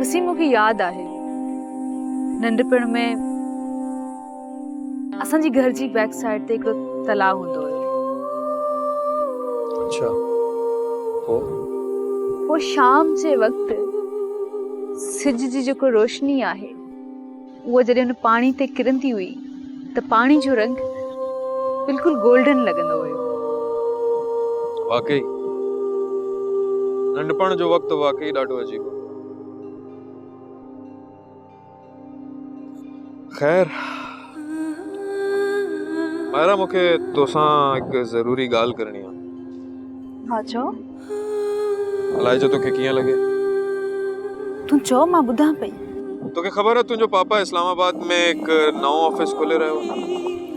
वसीम मूंखे यादि आहे नंढपण में असांजी घर जी बैक साइड ते हिकिड़ो तलाउ हूंदो हुयो। अच्छा वो शाम जे वक़्तु सिज जी जेको रोशनी आहे उहा जॾहिं हुन पाणी ते किरंदी हुई त पाणी जो रंग बिल्कुलु गोल्डन लॻंदो हुयो। वाकई नंढपण जो वक़्तु वाकई ॾाढो अजीब हो। खैर मायरा मूंखे तोसां हिकु ज़रूरी ॻाल्हि करणी आहे। हा चओ। अलाए जो तोखे कीअं लॻे। तूं चओ मां ॿुधां पई। तोखे ख़बर आहे तुंहिंजो पापा इस्लामाबाद में हिकु नओं ऑफिस खोले रहियो आहे।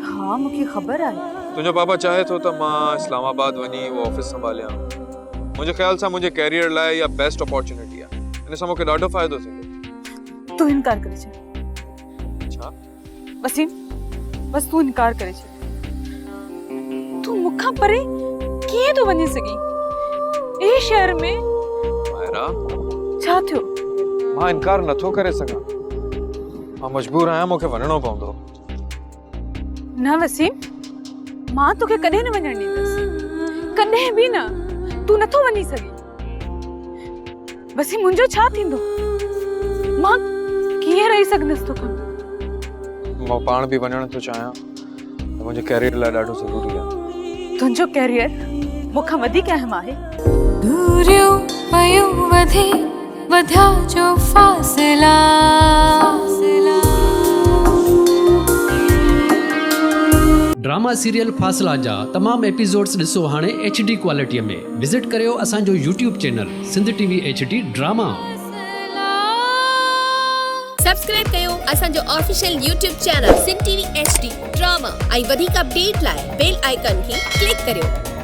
हा मूंखे ख़बर आहे। तुंहिंजो पापा चाहे थो त मां इस्लामाबाद वञी उहो ऑफिस संभालियां। मुंहिंजे ख्याल सां मुंहिंजे कैरियर लाइ इहा बेस्ट अपॉर्चुनिटी आहे। इन सां मूंखे ॾाढो फ़ाइदो थींदो। तूं इनकार करे छॾ। छा? वसीम बस तूं इनकार करे छॾ। तूं मूंखां परे कीअं थो वञी सघीं ए शहर में? मायरा छा थियो? मां इनकार नथो करे सघां। मां मजबूर आहियां, मूंखे वञणो पवंदो। न वसीम मां तोखे कॾहिं न वञण ॾींदसि, कॾहिं बि न। तूं नथो वञी सघीं। वसीम मुंहिंजो छा थींदो? मां कीअं रही सघंदसि तोखां? मां पाण बि वञण थो चाहियां। मुंहिंजे कैरियर लाइ ॾाढो ज़रूरी आहे। तुंहिंजो कैरियर मूंखां वधीक अहम आहे। दूरियूं पयूं वधी वधा जो फासिला। ड्रामा सीरियल फासला जा तमाम एपिसोड्स ॾिसो हाणे HD क्वालिटीअ में। विज़िट करियो असांजो YouTube channel Sindh TV HD drama. Subscribe कयो असांजो official YouTube channel Sindh TV HD drama ऐं वधीक अपडेट लाइ बेल आइकन खे क्लिक करियो।